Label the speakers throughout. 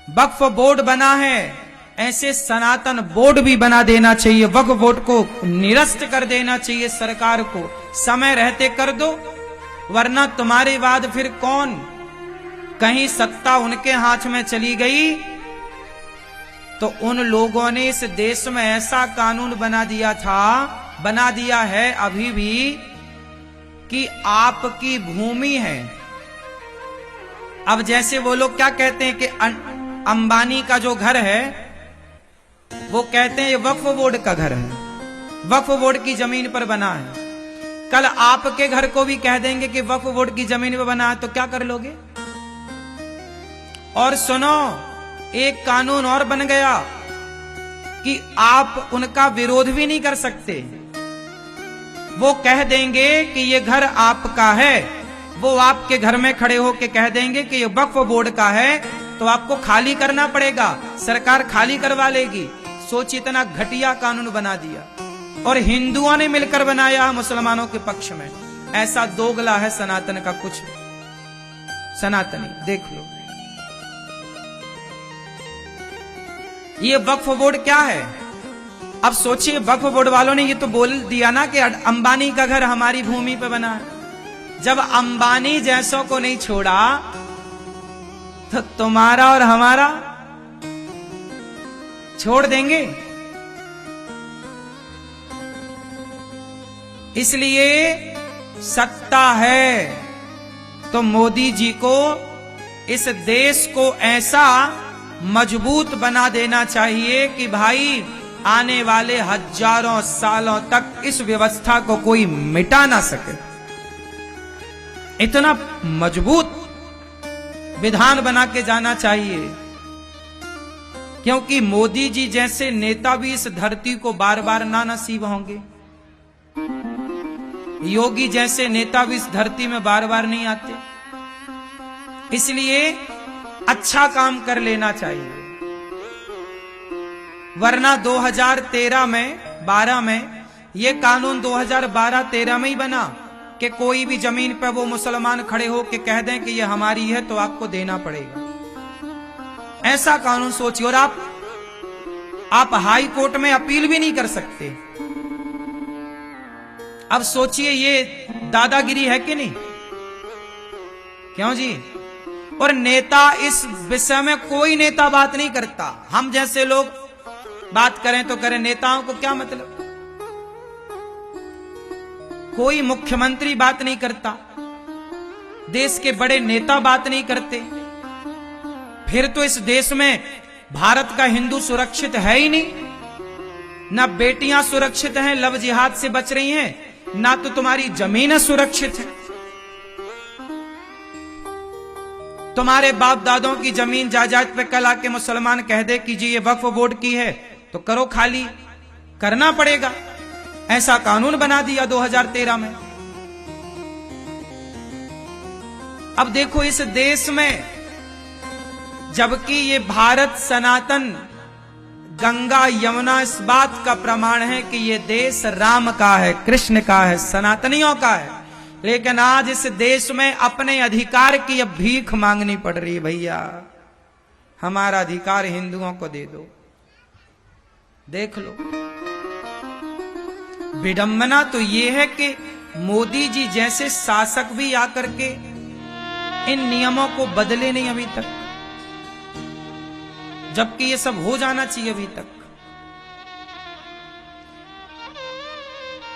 Speaker 1: वक्फ board बना है, ऐसे सनातन बोर्ड भी बना देना चाहिए। वक्फ बोर्ड को निरस्त कर देना चाहिए सरकार को, समय रहते कर दो, वरना तुम्हारे बाद फिर कौन, कहीं सत्ता उनके हाथ में चली गई तो उन लोगों ने इस देश में ऐसा कानून बना दिया है अभी भी कि आपकी भूमि है। अब जैसे वो लोग क्या कहते हैं कि अंबानी का जो घर है वो कहते हैं ये वक्फ बोर्ड का घर है, वक्फ बोर्ड की जमीन पर बना है। कल आपके घर को भी कह देंगे कि वक्फ बोर्ड की जमीन पर बना है, तो क्या कर लोगे? और सुनो, एक कानून और बन गया कि आप उनका विरोध भी नहीं कर सकते। वो कह देंगे कि ये घर आपका है, वो आपके घर में खड़े होकर कह देंगे कि ये वक्फ बोर्ड का है, तो आपको खाली करना पड़ेगा, सरकार खाली करवा लेगी। सोच, इतना घटिया कानून बना दिया, और हिंदुओं ने मिलकर बनाया मुसलमानों के पक्ष में। ऐसा दोगला है सनातन का कुछ सनातनी, देख लो। ये वक्फ बोर्ड क्या है? अब सोचिए, वक्फ बोर्ड वालों ने ये तो बोल दिया ना कि अंबानी का घर हमारी भूमि पे बना है। जब अंबानी जैसों को नहीं छोड़ा तो तुम्हारा और हमारा छोड़ देंगे। इसलिए सत्ता है तो मोदी जी को इस देश को ऐसा मजबूत बना देना चाहिए कि भाई आने वाले हजारों सालों तक इस व्यवस्था को कोई मिटा ना सके। इतना मजबूत विधान बना के जाना चाहिए, क्योंकि मोदी जी जैसे नेता भी इस धरती को बार बार ना नसीब होंगे। योगी जैसे नेता भी इस धरती में बार बार नहीं आते। इसलिए अच्छा काम कर लेना चाहिए, वरना 2013 में 12 में ये कानून 2012-13 में ही बना कि कोई भी जमीन पर वो मुसलमान खड़े हो के कह दें कि ये हमारी है तो आपको देना पड़ेगा। ऐसा कानून सोचिए। और आप हाई कोर्ट में अपील भी नहीं कर सकते। अब सोचिए, ये दादागिरी है कि नहीं? क्यों जी? और नेता, इस विषय में कोई नेता बात नहीं करता। हम जैसे लोग बात करें तो करें, नेताओं को क्या मतलब? कोई मुख्यमंत्री बात नहीं करता, देश के बड़े नेता बात नहीं करते। फिर तो इस देश में भारत का हिंदू सुरक्षित है ही नहीं। ना बेटियां सुरक्षित हैं, लव जिहाद से बच रही हैं, ना तो तुम्हारी जमीनें सुरक्षित है। तुम्हारे बाप दादों की जमीन जायदाद पे कल आके मुसलमान कह दे कि जी ये वक्फ बोर्ड की है, तो करो, खाली करना पड़ेगा। ऐसा कानून बना दिया 2013 में। अब देखो, इस देश में जबकि ये भारत सनातन गंगा यमुना इस बात का प्रमाण है कि ये देश राम का है, कृष्ण का है, सनातनियों का है, लेकिन आज इस देश में अपने अधिकार की अब भीख मांगनी पड़ रही है। भैया, हमारा अधिकार हिंदुओं को दे दो। देख लो, विडंबना तो ये है कि मोदी जी जैसे शासक भी आकर के इन नियमों को बदले नहीं अभी तक, जबकि ये सब हो जाना चाहिए अभी तक।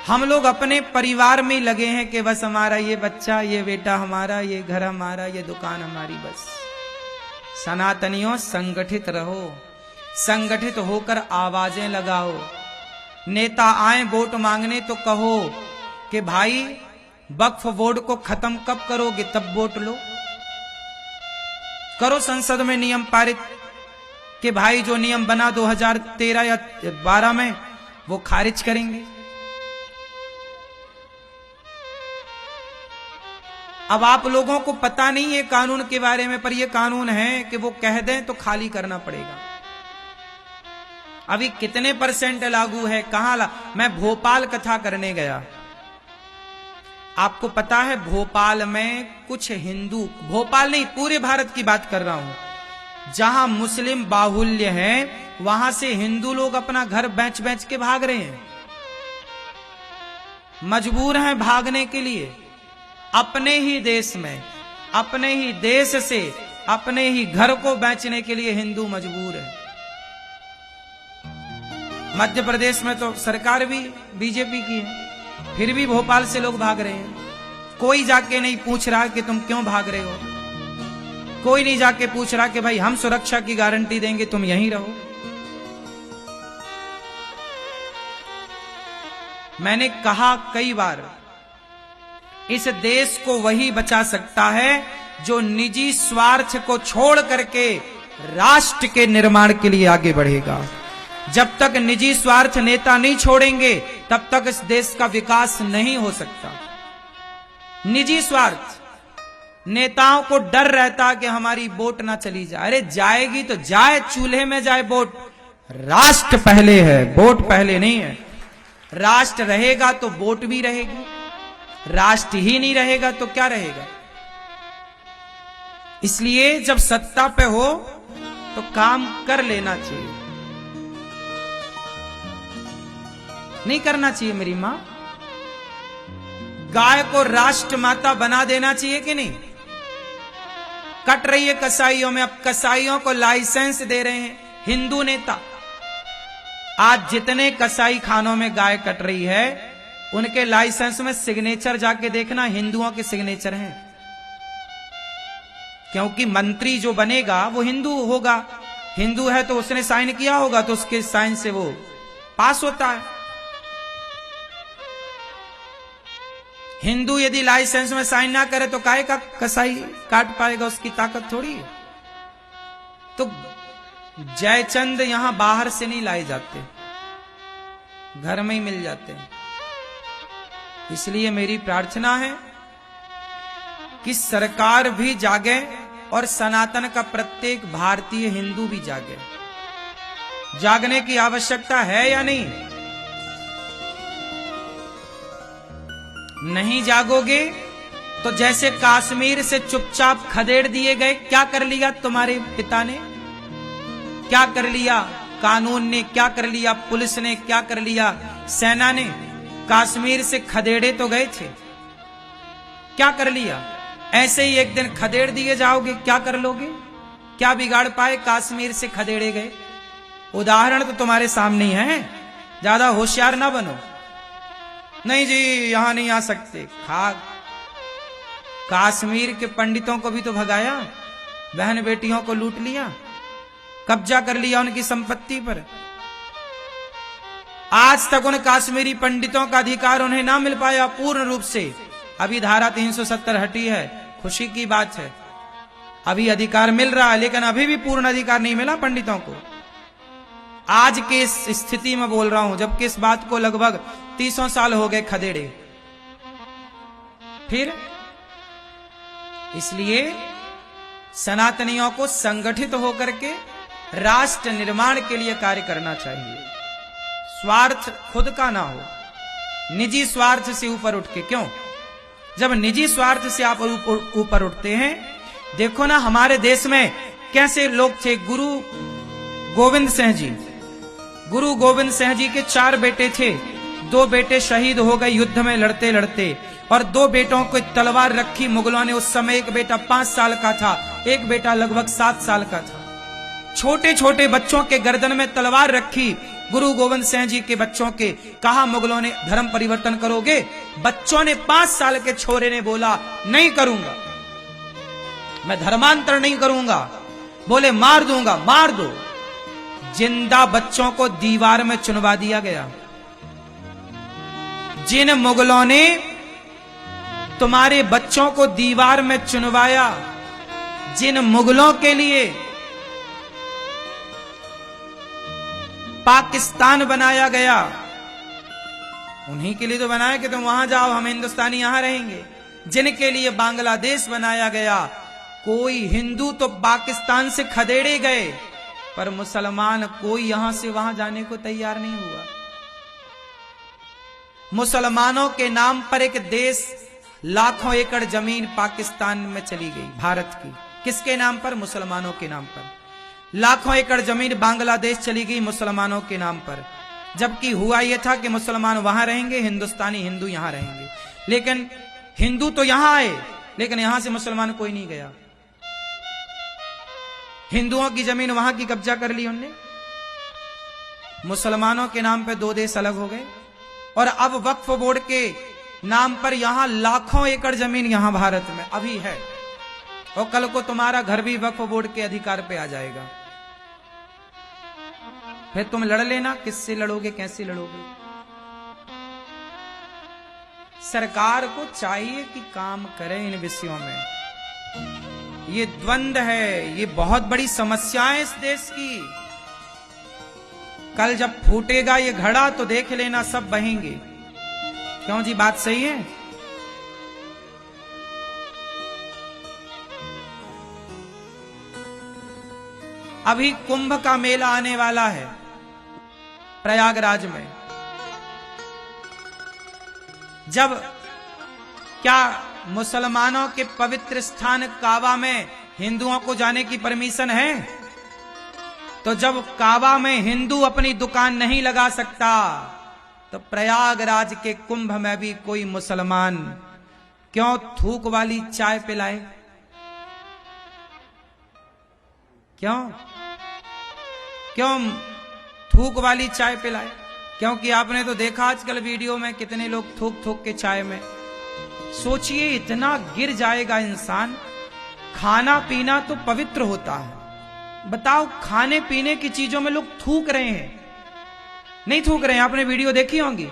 Speaker 1: हम लोग अपने परिवार में लगे हैं कि बस हमारा ये बच्चा, ये बेटा हमारा, ये घर हमारा, ये दुकान हमारी। बस सनातनियों, संगठित रहो, संगठित होकर आवाजें लगाओ। नेता आए वोट मांगने तो कहो कि भाई वक्फ बोर्ड को खत्म कब करोगे, तब वोट लो। करो संसद में नियम पारित कि भाई जो नियम बना 2013 या 12 में वो खारिज करेंगे। अब आप लोगों को पता नहीं है कानून के बारे में, पर ये कानून है कि वो कह दें तो खाली करना पड़ेगा। अभी कितने % लागू है, कहां मैं भोपाल कथा करने गया, आपको पता है भोपाल में कुछ हिंदू, भोपाल नहीं पूरे भारत की बात कर रहा हूं, जहां मुस्लिम बाहुल्य है वहां से हिंदू लोग अपना घर बेच बेच के भाग रहे हैं, मजबूर हैं भागने के लिए। अपने ही देश में, अपने ही देश से अपने ही घर को बेचने के लिए हिंदू मजबूर है। मध्य प्रदेश में तो सरकार भी बीजेपी की है, फिर भी भोपाल से लोग भाग रहे हैं। कोई जाके नहीं पूछ रहा कि तुम क्यों भाग रहे हो, कोई नहीं जाके पूछ रहा कि भाई हम सुरक्षा की गारंटी देंगे, तुम यहीं रहो। मैंने कहा कई बार, इस देश को वही बचा सकता है जो निजी स्वार्थ को छोड़ करके राष्ट्र के निर्माण के लिए आगे बढ़ेगा। जब तक निजी स्वार्थ नेता नहीं छोड़ेंगे तब तक इस देश का विकास नहीं हो सकता। निजी स्वार्थ, नेताओं को डर रहता कि हमारी वोट ना चली जाए। अरे जाएगी तो जाए, चूल्हे में जाए वोट। राष्ट्र पहले है, वोट पहले नहीं है। राष्ट्र रहेगा तो वोट भी रहेगी, राष्ट्र ही नहीं रहेगा तो क्या रहेगा। इसलिए जब सत्ता पे हो तो काम कर लेना चाहिए, नहीं करना चाहिए। मेरी मां, गाय को राष्ट्र माता बना देना चाहिए कि नहीं। कट रही है कसाईयों में, अब कसाईयों को लाइसेंस दे रहे हैं हिंदू नेता। आज जितने कसाई खानों में गाय कट रही है उनके लाइसेंस में सिग्नेचर जाके देखना, हिंदुओं के सिग्नेचर हैं। क्योंकि मंत्री जो बनेगा वो हिंदू होगा, हिंदू है तो उसने साइन किया होगा, तो उसके साइन से वो पास होता है। हिंदू यदि लाइसेंस में साइन ना करे तो काहे का कसाई काट पाएगा, उसकी ताकत थोड़ी है। तो जयचंद यहां बाहर से नहीं लाए जाते, घर में ही मिल जाते हैं। इसलिए मेरी प्रार्थना है कि सरकार भी जागे और सनातन का प्रत्येक भारतीय हिंदू भी जागे। जागने की आवश्यकता है या नहीं? नहीं जागोगे तो जैसे कश्मीर से चुपचाप खदेड़ दिए गए, क्या कर लिया तुम्हारे पिता ने, क्या कर लिया कानून ने, क्या कर लिया पुलिस ने, क्या कर लिया सेना ने। कश्मीर से खदेड़े तो गए थे, क्या कर लिया। ऐसे ही एक दिन खदेड़ दिए जाओगे, क्या कर लोगे, क्या बिगाड़ पाए। कश्मीर से खदेड़े गए, उदाहरण तो तुम्हारे सामने ही है, ज्यादा होशियार ना बनो। नहीं जी यहां नहीं आ सकते, कश्मीर के पंडितों को भी तो भगाया, बहन बेटियों को लूट लिया, कब्जा कर लिया उनकी संपत्ति पर। आज तक उन काश्मीरी पंडितों का अधिकार उन्हें ना मिल पाया पूर्ण रूप से। अभी धारा 370 हटी है, खुशी की बात है, अभी अधिकार मिल रहा है, लेकिन अभी भी पूर्ण अधिकार नहीं मिला पंडितों को। आज के इस स्थिति में बोल रहा हूं, जबकि इस बात को लगभग 300 साल हो गए खदेड़े। फिर इसलिए सनातनियों को संगठित होकर के राष्ट्र निर्माण के लिए कार्य करना चाहिए। स्वार्थ खुद का ना हो, निजी स्वार्थ से ऊपर उठ के। क्यों? जब निजी स्वार्थ से आप ऊपर उठते हैं, देखो ना हमारे देश में कैसे लोग थे। गुरु गोविंद सिंह जी, गुरु गोविंद सिंह जी के 4 बेटे थे, 2 बेटे शहीद हो गए युद्ध में लड़ते लड़ते, और 2 बेटों को तलवार रखी मुगलों ने। उस समय एक बेटा 5 साल का था, एक बेटा लगभग 7 साल का था। छोटे छोटे बच्चों के गर्दन में तलवार रखी गुरु गोविंद सिंह जी के बच्चों के। कहा मुगलों ने धर्म परिवर्तन करोगे? बच्चों ने, 5 साल के छोरे ने बोला नहीं करूंगा, मैं धर्मांतर नहीं करूंगा। बोले मार दूंगा, मार दो। जिंदा बच्चों को दीवार में चुनवा दिया गया। जिन मुगलों ने तुम्हारे बच्चों को दीवार में चुनवाया, जिन मुगलों के लिए पाकिस्तान बनाया गया, उन्हीं के लिए तो बनाया कि तुम वहां जाओ, हम हिंदुस्तानी यहां रहेंगे। जिनके लिए बांग्लादेश बनाया गया, कोई हिंदू तो पाकिस्तान से खदेड़े गए, पर मुसलमान कोई यहां से वहां जाने को तैयार नहीं हुआ। मुसलमानों के नाम पर एक देश, लाखों एकड़ जमीन पाकिस्तान में चली गई, भारत की। किसके नाम पर? मुसलमानों के नाम पर। लाखों एकड़ जमीन बांग्लादेश चली गई मुसलमानों के नाम पर, जबकि हुआ यह था कि मुसलमान वहां रहेंगे, हिंदुस्तानी हिंदू यहां रहेंगे। लेकिन हिंदू तो यहां आए, लेकिन यहां से मुसलमान कोई नहीं गया। हिंदुओं की जमीन वहां की कब्जा कर ली उनने, मुसलमानों के नाम पे दो देश अलग हो गए। और अब वक्फ बोर्ड के नाम पर यहां लाखों एकड़ जमीन यहां भारत में अभी है, और कल को तुम्हारा घर भी वक्फ बोर्ड के अधिकार पे आ जाएगा। फिर तुम लड़ लेना, किससे लड़ोगे, कैसे लड़ोगे। सरकार को चाहिए कि काम करे इन विषयों में। ये द्वंद्व है, ये बहुत बड़ी समस्या है इस देश की। कल जब फूटेगा ये घड़ा तो देख लेना सब बहेंगे। क्यों जी, बात सही है। अभी कुंभ का मेला आने वाला है प्रयागराज में। जब क्या मुसलमानों के पवित्र स्थान काबा में हिंदुओं को जाने की परमिशन है? तो जब काबा में हिंदू अपनी दुकान नहीं लगा सकता, तो प्रयागराज के कुंभ में भी कोई मुसलमान क्यों थूक वाली चाय पिलाए? क्यों क्यों थूक वाली चाय पिलाए? क्योंकि आपने तो देखा आजकल वीडियो में कितने लोग थूक थूक के चाय में। सोचिए, इतना गिर जाएगा इंसान। खाना पीना तो पवित्र होता है, बताओ खाने पीने की चीजों में लोग थूक रहे हैं, नहीं थूक रहे हैं? आपने वीडियो देखी होंगी,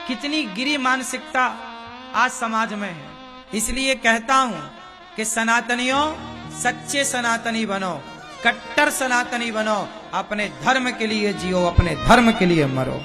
Speaker 1: कितनी गिरी मानसिकता आज समाज में है। इसलिए कहता हूं कि सनातनियों, सच्चे सनातनी बनो, कट्टर सनातनी बनो, अपने धर्म के लिए जियो, अपने धर्म के लिए मरो।